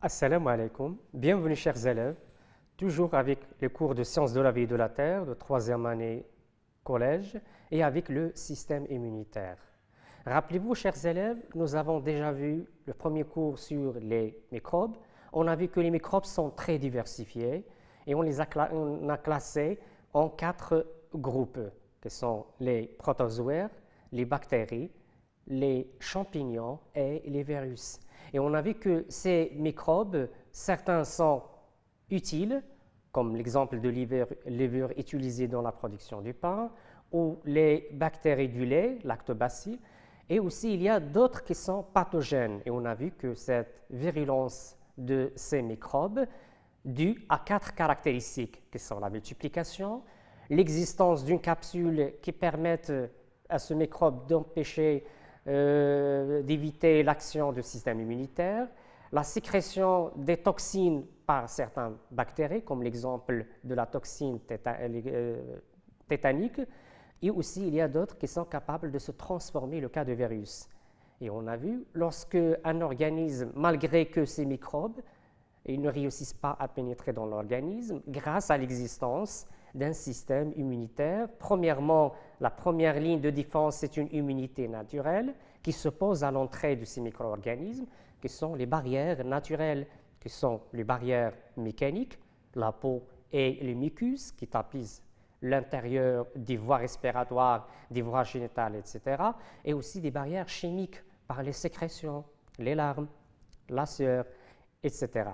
Assalamu alaikum, bienvenue chers élèves, toujours avec les cours de sciences de la vie et de la terre de troisième année collège et avec le système immunitaire. Rappelez-vous chers élèves, nous avons déjà vu le premier cours sur les microbes. On a vu que les microbes sont très diversifiés et on a classé en 4 groupes, qui sont les protozoaires, les bactéries, les champignons et les virus. Et on a vu que ces microbes, certains sont utiles, comme l'exemple de levure utilisée dans la production du pain, ou les bactéries du lait, lactobacilles, et aussi il y a d'autres qui sont pathogènes. Et on a vu que cette virulence de ces microbes due à 4 caractéristiques, qui sont la multiplication, l'existence d'une capsule qui permette à ce microbe d'empêcher d'éviter l'action du système immunitaire, la sécrétion des toxines par certaines bactéries, comme l'exemple de la toxine tétanique, et aussi il y a d'autres qui sont capables de se transformer, le cas de virus. Et on a vu, lorsque un organisme, malgré que ces microbes, ils ne réussissent pas à pénétrer dans l'organisme, grâce à l'existence d'un système immunitaire. Premièrement, la première ligne de défense, c'est une immunité naturelle qui s'oppose à l'entrée de ces micro-organismes, qui sont les barrières naturelles, qui sont les barrières mécaniques, la peau et les mucus qui tapissent l'intérieur des voies respiratoires, des voies génitales, etc. Et aussi des barrières chimiques par les sécrétions, les larmes, la sueur, etc.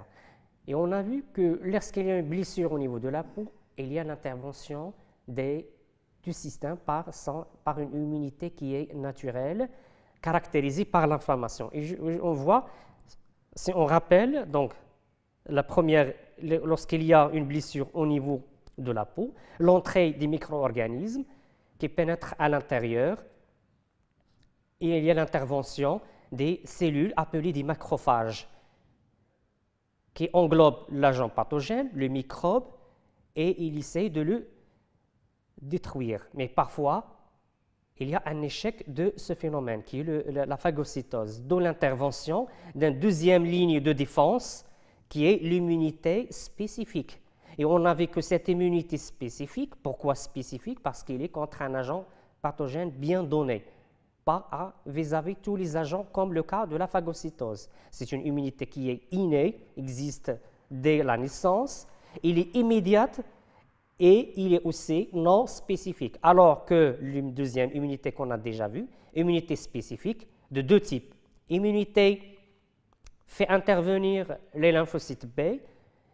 Et on a vu que lorsqu'il y a une blessure au niveau de la peau, il y a l'intervention du système par une immunité qui est naturelle, caractérisée par l'inflammation. Et on voit, si on rappelle, donc, la première, lorsqu'il y a une blessure au niveau de la peau, l'entrée des micro-organismes qui pénètrent à l'intérieur, et il y a l'intervention des cellules appelées des macrophages, qui englobent l'agent pathogène, le microbe, et il essaie de le détruire. Mais parfois, il y a un échec de ce phénomène, qui est la phagocytose, d'où l'intervention d'une deuxième ligne de défense, qui est l'immunité spécifique. Et on a vu que cette immunité spécifique, pourquoi spécifique? Parce qu'il est contre un agent pathogène bien donné, pas vis-à-vis tous les agents, comme le cas de la phagocytose. C'est une immunité qui est innée, existe dès la naissance, il est immédiate et il est aussi non spécifique. Alors que une deuxième immunité qu'on a déjà vue, immunité spécifique de 2 types. Immunité fait intervenir les lymphocytes B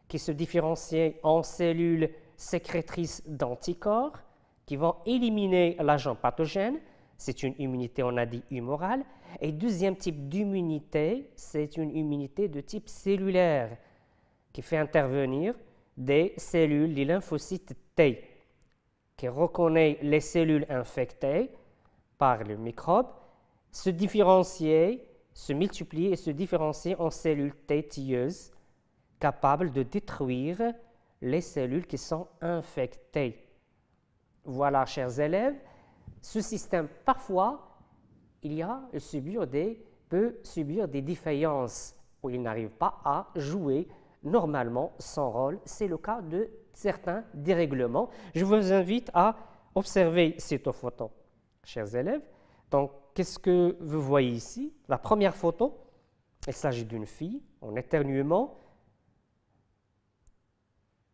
qui se différencient en cellules sécrétrices d'anticorps qui vont éliminer l'agent pathogène. C'est une immunité, on a dit, humorale. Et deuxième type d'immunité, c'est une immunité de type cellulaire qui fait intervenir des cellules, les lymphocytes T, qui reconnaît les cellules infectées par le microbe, se différencier, se multiplier et se différencier en cellules T tueuses capables de détruire les cellules qui sont infectées. Voilà, chers élèves, ce système, parfois, il peut subir des défaillances où il n'arrive pas à jouer normalement son rôle. C'est le cas de certains dérèglements. Je vous invite à observer cette photo, chers élèves. Donc, qu'est-ce que vous voyez ici? La première photo, il s'agit d'une fille en éternuement.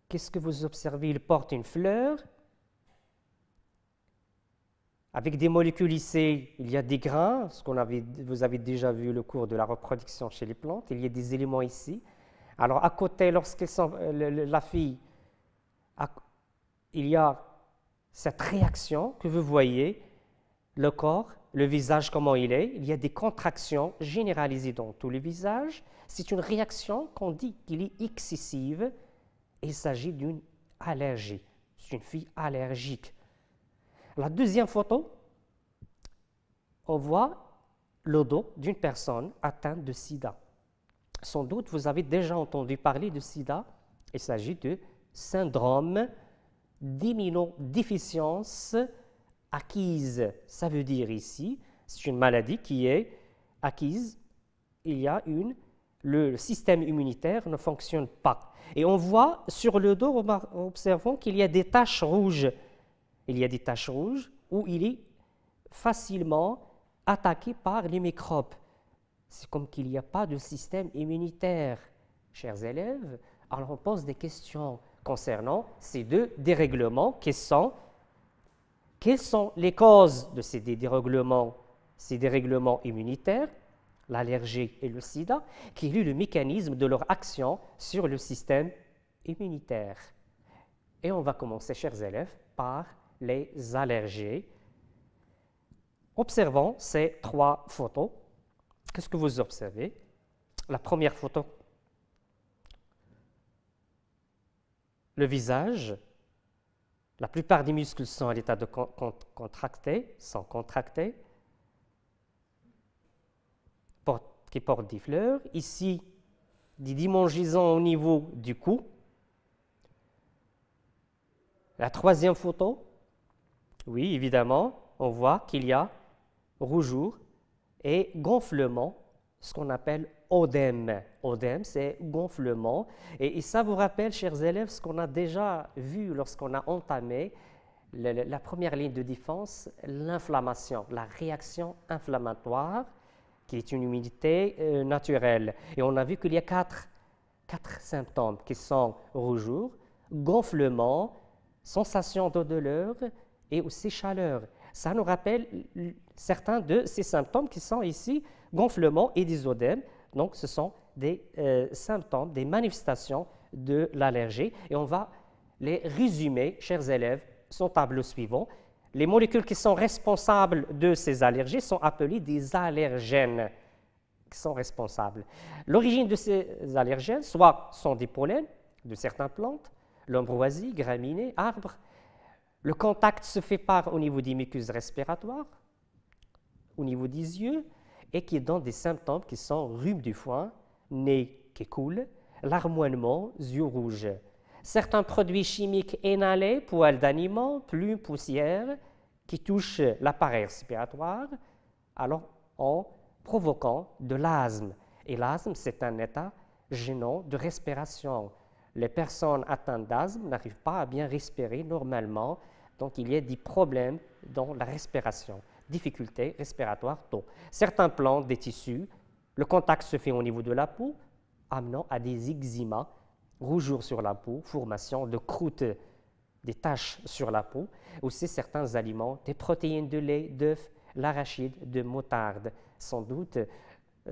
Qu'est-ce que vous observez? Il porte une fleur. Avec des molécules ici, il y a des grains, vous avez déjà vu le cours de la reproduction chez les plantes, il y a des éléments ici. Alors à côté, la fille, il y a cette réaction que vous voyez, le corps, le visage comment il est, il y a des contractions généralisées dans tout le visage. C'est une réaction qu'on dit qu'il est excessive, il s'agit d'une allergie, c'est une fille allergique. La deuxième photo, on voit le dos d'une personne atteinte de sida. Sans doute, vous avez déjà entendu parler de sida. Il s'agit de syndrome d'immunodéficience acquise. Ça veut dire ici, c'est une maladie qui est acquise. Il y a le système immunitaire ne fonctionne pas. Et on voit sur le dos, observons qu'il y a des taches rouges. Il y a des taches rouges où il est facilement attaqué par les microbes. C'est comme qu'il n'y a pas de système immunitaire. Chers élèves, alors on pose des questions concernant ces deux dérèglements. Quelles sont les causes de ces dérèglements immunitaires, l'allergie et le sida? Quel est le mécanisme de leur action sur le système immunitaire? Et on va commencer, chers élèves, par les allergies. Observons ces trois photos. Qu'est-ce que vous observez? La première photo, le visage. La plupart des muscles sont à l'état de sont contractés, qui portent des fleurs. Ici, des démangeaisons au niveau du cou. La troisième photo, oui, évidemment, on voit qu'il y a rougeur et gonflement, ce qu'on appelle œdème. Œdème, c'est gonflement. Et ça vous rappelle, chers élèves, ce qu'on a déjà vu lorsqu'on a entamé la première ligne de défense, l'inflammation, la réaction inflammatoire, qui est une immunité naturelle. Et on a vu qu'il y a quatre symptômes qui sont rougeur, gonflement, sensation de douleur et aussi chaleur. Ça nous rappelle certains de ces symptômes qui sont ici, gonflement et des œdèmes. Donc, ce sont des symptômes, des manifestations de l'allergie. Et on va les résumer, chers élèves, sur le tableau suivant. Les molécules qui sont responsables de ces allergies sont appelées des allergènes qui sont responsables. L'origine de ces allergènes, soit sont des pollens de certaines plantes, l'ambroisie, graminées, arbres. Le contact se fait au niveau des muqueuses respiratoires, au niveau des yeux, et qui donne des symptômes qui sont rhume du foin, nez qui coule, larmoiement, yeux rouges. Certains produits chimiques inhalés, poils d'animaux, plumes, poussière, qui touchent l'appareil respiratoire, alors en provoquant de l'asthme. Et l'asthme, c'est un état gênant de respiration. Les personnes atteintes d'asthme n'arrivent pas à bien respirer normalement, donc il y a des problèmes dans la respiration, difficultés respiratoires tôt. Certains plans des tissus, le contact se fait au niveau de la peau, amenant à des eczémas, rougeurs sur la peau, formation de croûtes, des taches sur la peau. Aussi certains aliments, des protéines de lait, d'œufs, l'arachide, de moutarde. Sans doute,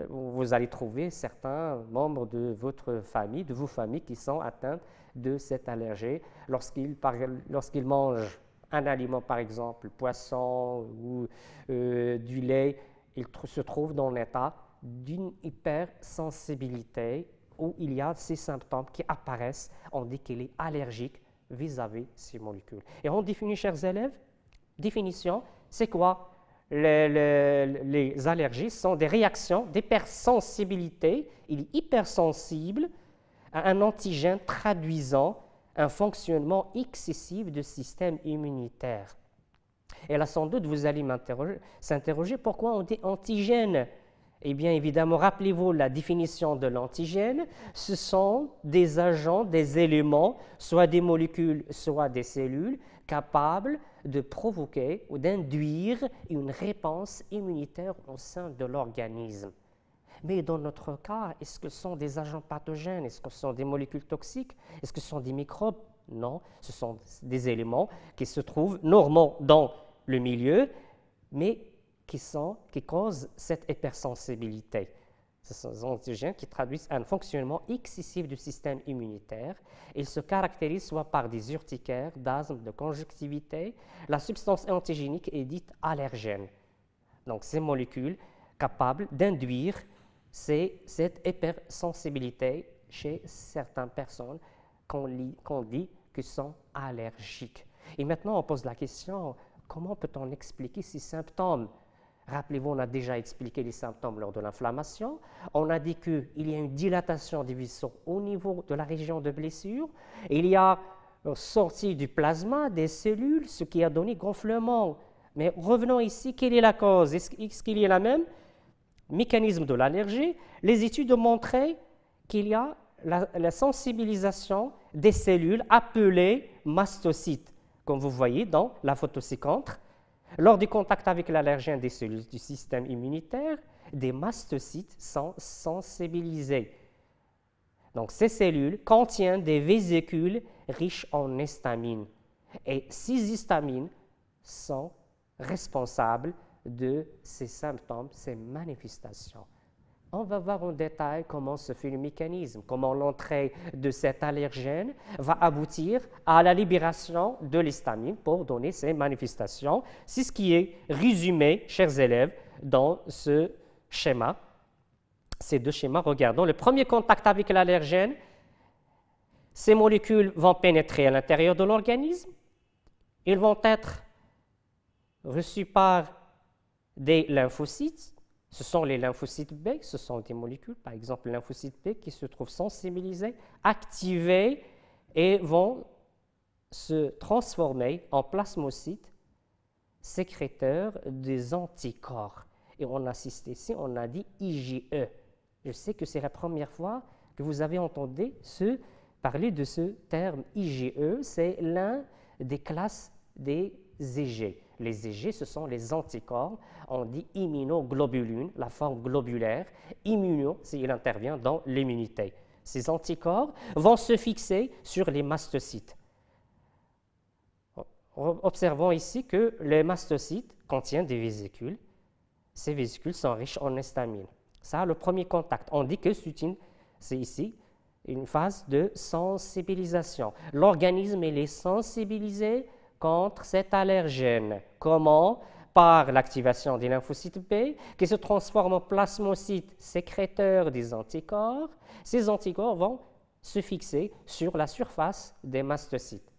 vous allez trouver certains membres de votre famille, de vos familles qui sont atteints de cette allergie lorsqu'ils mangent un aliment, par exemple, poisson ou du lait, ils se trouvent dans l'état d'une hypersensibilité où il y a ces symptômes qui apparaissent. On dit qu'il est allergique vis-à-vis ces molécules. Et on définit, chers élèves, définition, c'est quoi? Les allergies sont des réactions d'hypersensibilité. Il est hypersensible à un antigène traduisant un fonctionnement excessif du système immunitaire. Et là, sans doute, vous allez s'interroger pourquoi on dit antigène. Eh bien, évidemment, rappelez-vous la définition de l'antigène. Ce sont des agents, des éléments, soit des molécules, soit des cellules, capables de provoquer ou d'induire une réponse immunitaire au sein de l'organisme. Mais dans notre cas, est-ce que ce sont des agents pathogènes? Est-ce que ce sont des molécules toxiques? Est-ce que ce sont des microbes? Non, ce sont des éléments qui se trouvent normalement dans le milieu, mais qui causent cette hypersensibilité. Ce sont des antigènes qui traduisent un fonctionnement excessif du système immunitaire. Ils se caractérisent soit par des urticaires, d'asthme, de conjonctivité. La substance antigénique est dite allergène. Donc, ces molécules capables d'induire cette hypersensibilité chez certaines personnes qu'on dit que sont allergiques. Et maintenant, on pose la question, comment peut-on expliquer ces symptômes? Rappelez-vous, on a déjà expliqué les symptômes lors de l'inflammation. On a dit qu'il y a une dilatation des vaisseaux au niveau de la région de blessure. Il y a sortie du plasma des cellules, ce qui a donné gonflement. Mais revenons ici, quelle est la cause? Est-ce qu'il y a la même? mécanisme de l'allergie, les études ont montré qu'il y a la sensibilisation des cellules appelées mastocytes, comme vous voyez dans la photo ci-contre. Lors du contact avec l'allergène des cellules du système immunitaire, des mastocytes sont sensibilisés. Donc, ces cellules contiennent des vésicules riches en histamine. Et ces histamines sont responsables de ces symptômes, ces manifestations. On va voir en détail comment se fait le mécanisme, comment l'entrée de cet allergène va aboutir à la libération de l'histamine pour donner ces manifestations. C'est ce qui est résumé, chers élèves, dans ce schéma. Ces deux schémas, regardons. Le premier contact avec l'allergène, ces molécules vont pénétrer à l'intérieur de l'organisme. Ils vont être reçus par des lymphocytes. Ce sont les lymphocytes B, ce sont des molécules, par exemple le lymphocyte B qui se trouvent sensibilisés, activés et vont se transformer en plasmocytes sécréteurs des anticorps. Et on assiste ici, on a dit IgE. Je sais que c'est la première fois que vous avez entendu parler de ce terme IgE, c'est l'un des classes des Ig. Les Ig, ce sont les anticorps. On dit immunoglobulines, la forme globulaire. Immuno, il intervient dans l'immunité. Ces anticorps vont se fixer sur les mastocytes. Observons ici que les mastocytes contiennent des vésicules. Ces vésicules sont riches en histamine. Ça, le premier contact. On dit que c'est ici une phase de sensibilisation. L'organisme est sensibilisé contre cet allergène. Comment? Par l'activation des lymphocytes B qui se transforment en plasmocytes sécréteurs des anticorps. Ces anticorps vont se fixer sur la surface des mastocytes.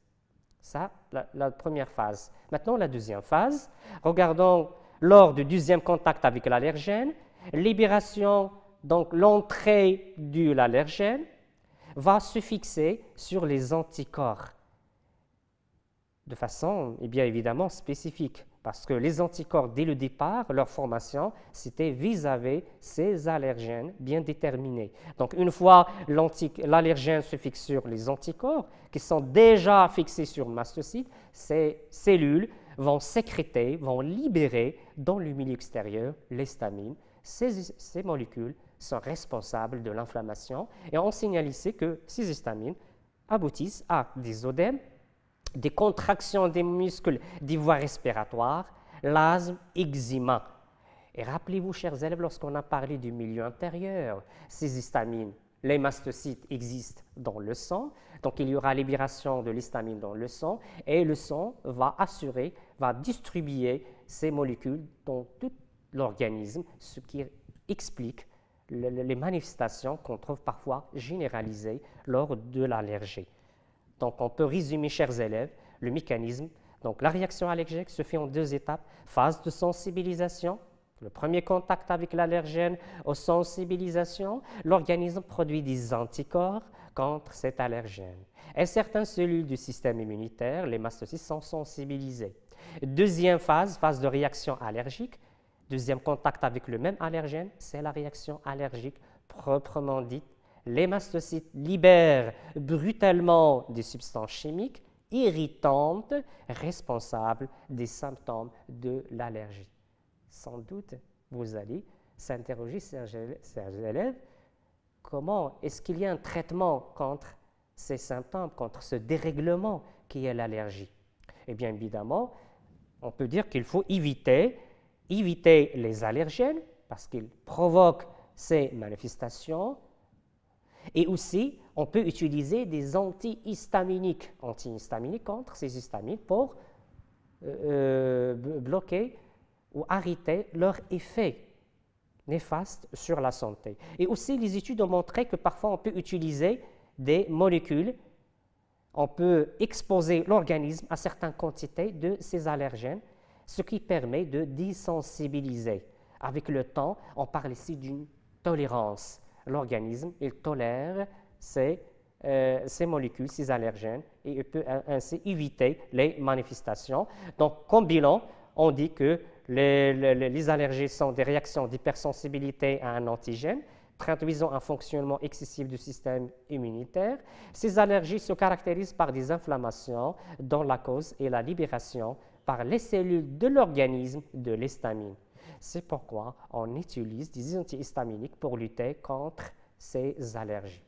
Ça, la première phase. Maintenant, la deuxième phase. Regardons lors du deuxième contact avec l'allergène, libération, donc l'entrée de l'allergène va se fixer sur les anticorps de façon, bien évidemment, spécifique. Parce que les anticorps, dès le départ, leur formation, c'était vis-à-vis ces allergènes bien déterminés. Donc, une fois l'allergène se fixe sur les anticorps, qui sont déjà fixés sur le mastocyte, ces cellules vont sécréter, vont libérer dans le milieu extérieur l'histamine. Ces molécules sont responsables de l'inflammation. Et on signale ici que ces histamines aboutissent à des œdèmes, des contractions des muscles des voies respiratoires, l'asthme, eczéma. Et rappelez-vous, chers élèves, lorsqu'on a parlé du milieu intérieur, ces histamines, les mastocytes existent dans le sang, donc il y aura libération de l'histamine dans le sang, et le sang va distribuer ces molécules dans tout l'organisme, ce qui explique les manifestations qu'on trouve parfois généralisées lors de l'allergie. Donc, on peut résumer, chers élèves, le mécanisme. Donc, la réaction allergique se fait en deux étapes. Phase de sensibilisation, le premier contact avec l'allergène aux sensibilisations, l'organisme produit des anticorps contre cet allergène. Et certaines cellules du système immunitaire, les mastocytes, sont sensibilisées. Deuxième phase, phase de réaction allergique. Deuxième contact avec le même allergène, c'est la réaction allergique proprement dite. Les mastocytes libèrent brutalement des substances chimiques irritantes responsables des symptômes de l'allergie. Sans doute, vous allez s'interroger, chers élèves, comment est-ce qu'il y a un traitement contre ces symptômes, contre ce dérèglement qui est l'allergie? Eh bien, évidemment, on peut dire qu'il faut éviter les allergènes parce qu'ils provoquent ces manifestations. Et aussi, on peut utiliser des antihistaminiques contre ces histamines pour bloquer ou arrêter leur effet néfaste sur la santé. Et aussi, les études ont montré que parfois on peut utiliser des molécules, on peut exposer l'organisme à certaines quantités de ces allergènes, ce qui permet de désensibiliser. Avec le temps, on parle ici d'une tolérance. L'organisme, il tolère ces molécules, ces allergènes, et il peut ainsi éviter les manifestations. Donc, comme bilan, on dit que les allergies sont des réactions d'hypersensibilité à un antigène, traduisant un fonctionnement excessif du système immunitaire. Ces allergies se caractérisent par des inflammations dont la cause est la libération par les cellules de l'organisme de l'histamine. C'est pourquoi on utilise des antihistaminiques pour lutter contre ces allergies.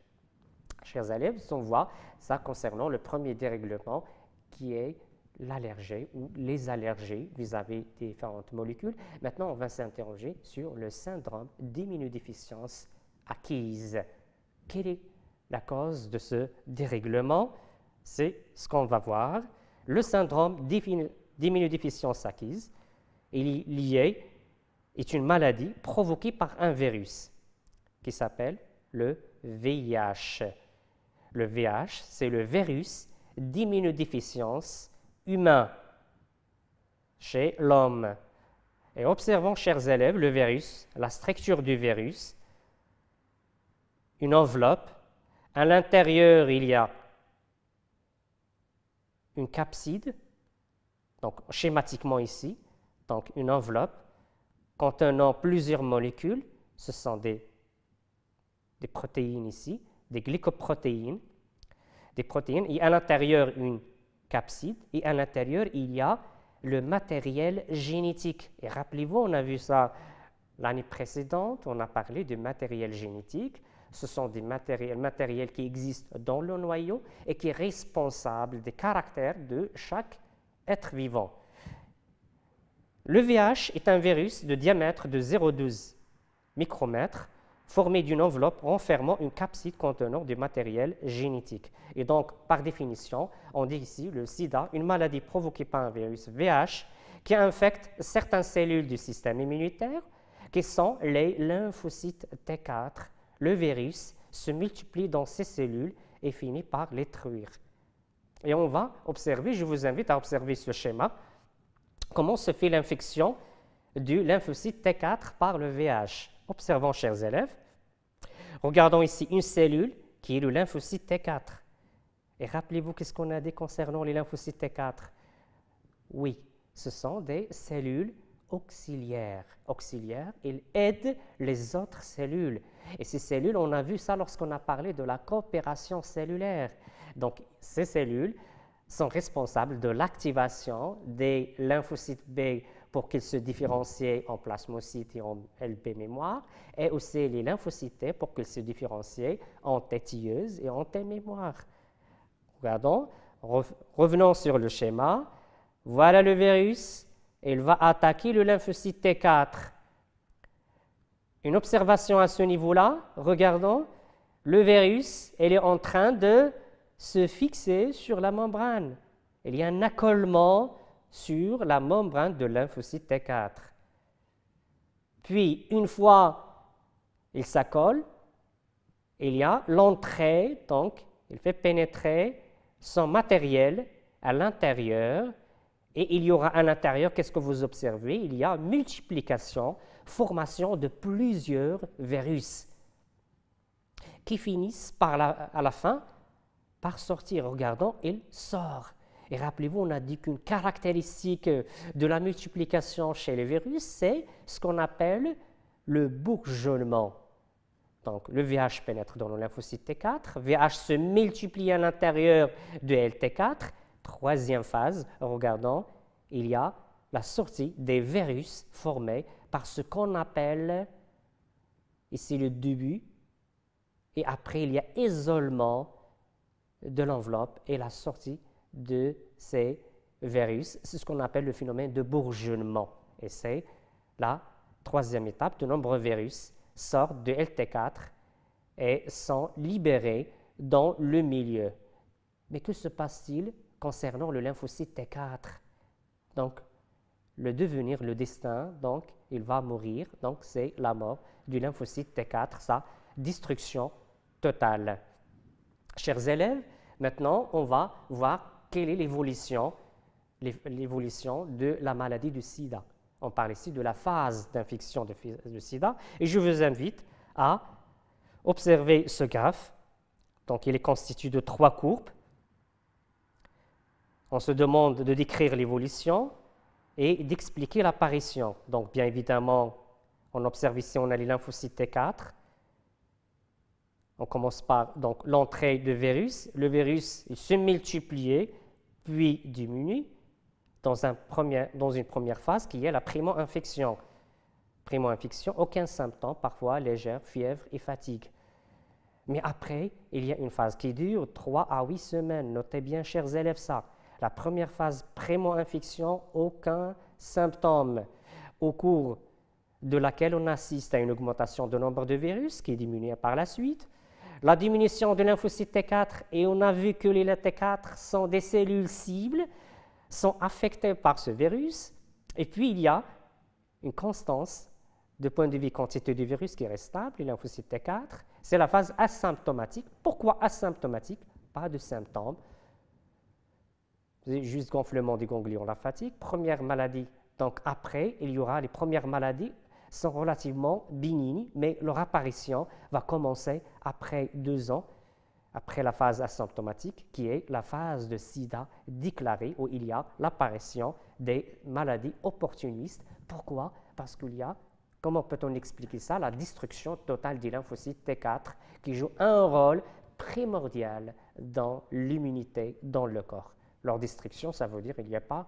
Chers élèves, on voit ça concernant le premier dérèglement qui est l'allergie ou les allergies vis-à-vis des différentes molécules. Maintenant, on va s'interroger sur le syndrome d'immunodéficience acquise. Quelle est la cause de ce dérèglement? C'est ce qu'on va voir. Le syndrome d'immunodéficience acquise est une maladie provoquée par un virus qui s'appelle le VIH. Le VIH, c'est le virus d'immunodéficience humain chez l'homme. Et observons, chers élèves, le virus, la structure du virus, une enveloppe. À l'intérieur, il y a une capside, donc schématiquement ici, donc une enveloppe contenant plusieurs molécules. Ce sont des protéines ici, des glycoprotéines, des protéines, et à l'intérieur une capside, et à l'intérieur il y a le matériel génétique. Et rappelez-vous, on a vu ça l'année précédente, on a parlé de matériel génétique. Ce sont des matériels qui existent dans le noyau et qui est responsable des caractères de chaque être vivant. Le VIH est un virus de diamètre de 0,12 micromètres formé d'une enveloppe renfermant une capside contenant du matériel génétique. Et donc, par définition, on dit ici le sida, une maladie provoquée par un virus VIH qui infecte certaines cellules du système immunitaire, qui sont les lymphocytes T4. Le virus se multiplie dans ces cellules et finit par les détruire. Et on va observer, je vous invite à observer ce schéma, comment se fait l'infection du lymphocyte T4 par le VIH. Observons, chers élèves. Regardons ici une cellule qui est le lymphocyte T4. Et rappelez-vous qu'est-ce qu'on a dit concernant les lymphocytes T4? Oui, ce sont des cellules auxiliaires. Auxiliaires, ils aident les autres cellules. Et ces cellules, on a vu ça lorsqu'on a parlé de la coopération cellulaire. Donc, ces cellules sont responsables de l'activation des lymphocytes B pour qu'ils se différencient en plasmocytes et en LB mémoire, et aussi les lymphocytes T pour qu'ils se différencient en T tilleuse et en T mémoire. Regardons, revenons sur le schéma. Voilà le virus, il va attaquer le lymphocyte T4. Une observation à ce niveau-là, regardons, le virus, il est en train de se fixer sur la membrane. Il y a un accolement sur la membrane de lymphocyte T4. Puis, une fois il s'accole, il y a l'entrée, donc il fait pénétrer son matériel à l'intérieur, et il y aura à l'intérieur, qu'est-ce que vous observez? Il y a multiplication, formation de plusieurs virus qui finissent à la fin par sortir. Regardons, il sort. Et rappelez-vous, on a dit qu'une caractéristique de la multiplication chez les virus, c'est ce qu'on appelle le bourgeonnement. Donc, le VIH pénètre dans le lymphocyte T4, VIH se multiplie à l'intérieur de LT4. Troisième phase, regardons, il y a la sortie des virus formés par ce qu'on appelle, ici le début, et après il y a isolement de l'enveloppe et la sortie de ces virus. C'est ce qu'on appelle le phénomène de bourgeonnement. Et c'est la troisième étape. De nombreux virus sortent de LT4 et sont libérés dans le milieu. Mais que se passe-t-il concernant le lymphocyte T4? Donc, le devenir, le destin, donc, il va mourir. Donc, c'est la mort du lymphocyte T4, sa destruction totale. Chers élèves, maintenant, on va voir quelle est l'évolution de la maladie du sida. On parle ici de la phase d'infection de sida. Et je vous invite à observer ce graphe. Donc, il est constitué de 3 courbes. On se demande de décrire l'évolution. et d'expliquer l'apparition. Donc, bien évidemment, on observe ici, on a les lymphocytes T4. On commence par l'entrée de virus. Le virus il se multiplie, puis diminue dans une première phase qui est la primo-infection. Primo-infection, aucun symptôme, parfois légère, fièvre et fatigue. Mais après, il y a une phase qui dure 3 à 8 semaines. Notez bien, chers élèves, ça. La première phase, primo-infection, aucun symptôme, au cours de laquelle on assiste à une augmentation du nombre de virus qui diminue par la suite. La diminution de lymphocytes T4, et on a vu que les T4 sont des cellules cibles, sont affectées par ce virus. Et puis, il y a une constance de point de vue quantité de virus qui reste stable, les lymphocytes T4. C'est la phase asymptomatique. Pourquoi asymptomatique? Pas de symptômes. C'est juste gonflement des ganglions, la fatigue. Première maladie. Donc après, il y aura les premières maladies sont relativement bénignes, mais leur apparition va commencer après 2 ans, après la phase asymptomatique, qui est la phase de sida déclarée, où il y a l'apparition des maladies opportunistes. Pourquoi? Parce qu'il y a, comment peut-on expliquer ça? La destruction totale des lymphocytes T4 qui joue un rôle primordial dans l'immunité dans le corps. Leur destruction, ça veut dire qu'il n'y a pas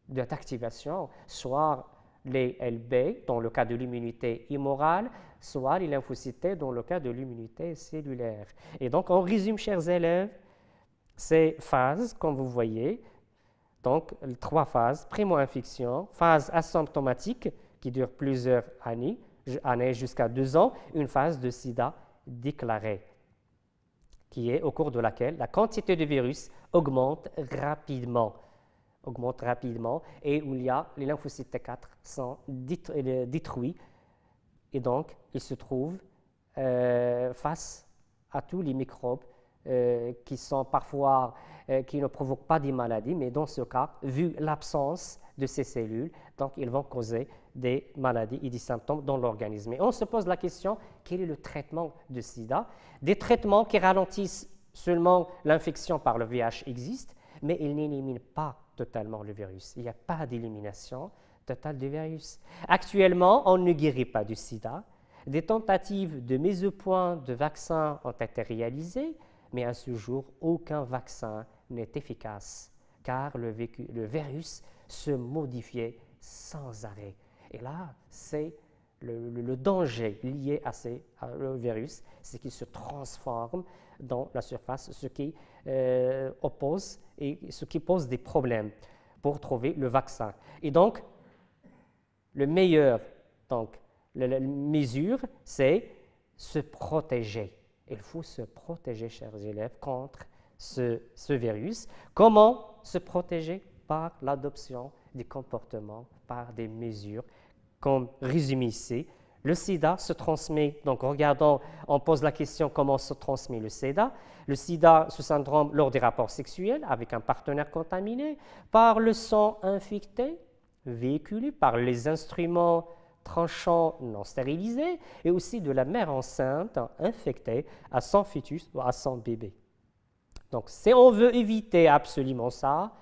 d'activation, soit les LB dans le cas de l'immunité immorale, soit les lymphocytes T dans le cas de l'immunité cellulaire. Et donc, on résume, chers élèves, ces phases, comme vous voyez, donc 3 phases, primo-infection, phase asymptomatique qui dure plusieurs années jusqu'à 2 ans, une phase de sida déclarée, qui est au cours de laquelle la quantité de virus augmente rapidement et où il y a les lymphocytes T4 sont détruits et donc ils se trouvent face à tous les microbes qui sont parfois qui ne provoquent pas des maladies, mais dans ce cas, vu l'absence de ces cellules, donc ils vont causer des maladies et des symptômes dans l'organisme. Et on se pose la question, quel est le traitement de sida? Des traitements qui ralentissent seulement l'infection par le VIH existent, mais ils n'éliminent pas totalement le virus. Il n'y a pas d'élimination totale du virus. Actuellement, on ne guérit pas du sida. Des tentatives de mise au point de vaccins ont été réalisées, mais à ce jour, aucun vaccin n'est efficace, car le virus se modifiait sans arrêt. Et là, c'est le danger lié au virus, c'est qu'il se transforme dans la surface, ce qui pose des problèmes pour trouver le vaccin. Et donc, la mesure, c'est se protéger. Il faut se protéger, chers élèves, contre ce virus. Comment se protéger? Par l'adoption des comportements, par des mesures, comme résumé ici. Le sida se transmet, donc regardons, on pose la question comment se transmet le sida. Le sida, ce syndrome, lors des rapports sexuels avec un partenaire contaminé, par le sang infecté, véhiculé par les instruments tranchants non stérilisés, et aussi de la mère enceinte infectée à son fœtus ou à son bébé. Donc, si on veut éviter absolument ça,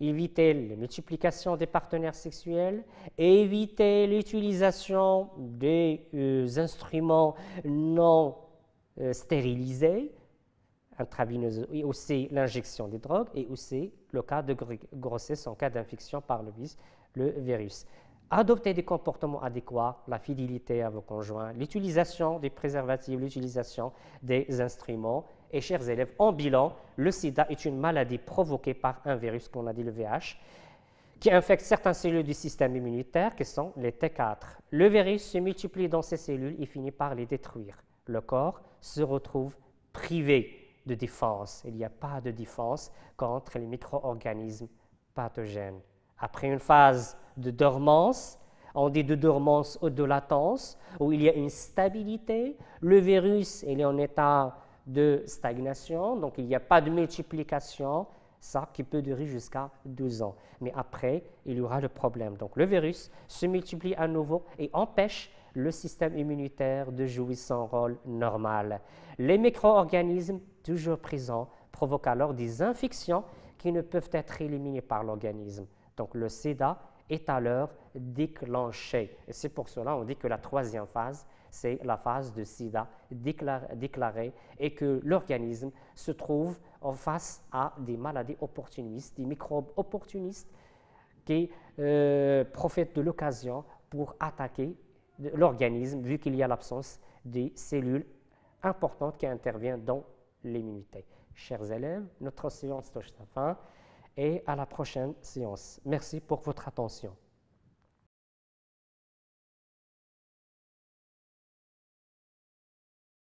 éviter la multiplication des partenaires sexuels, éviter l'utilisation des instruments non stérilisés, intraveineuses, et aussi l'injection des drogues, et aussi le cas de grossesse en cas d'infection par le virus. Adopter des comportements adéquats, la fidélité à vos conjoints, l'utilisation des préservatifs, l'utilisation des instruments. Et chers élèves, en bilan, le sida est une maladie provoquée par un virus qu'on a dit le VIH, qui infecte certaines cellules du système immunitaire, qui sont les T4. Le virus se multiplie dans ces cellules et finit par les détruire. Le corps se retrouve privé de défense. Il n'y a pas de défense contre les micro-organismes pathogènes. Après une phase de dormance, on dit de dormance ou de latence, où il y a une stabilité, le virus il est en état de stagnation, donc il n'y a pas de multiplication, ça qui peut durer jusqu'à 12 ans. Mais après, il y aura le problème. Donc le virus se multiplie à nouveau et empêche le système immunitaire de jouer son rôle normal. Les micro-organismes, toujours présents, provoquent alors des infections qui ne peuvent être éliminées par l'organisme. Donc le sida est alors déclenché. Et c'est pour cela qu'on dit que la troisième phase, c'est la phase de sida déclarée et que l'organisme se trouve en face à des maladies opportunistes, des microbes opportunistes qui profitent de l'occasion pour attaquer l'organisme vu qu'il y a l'absence des cellules importantes qui interviennent dans l'immunité. Chers élèves, notre séance touche à sa fin et à la prochaine séance. Merci pour votre attention.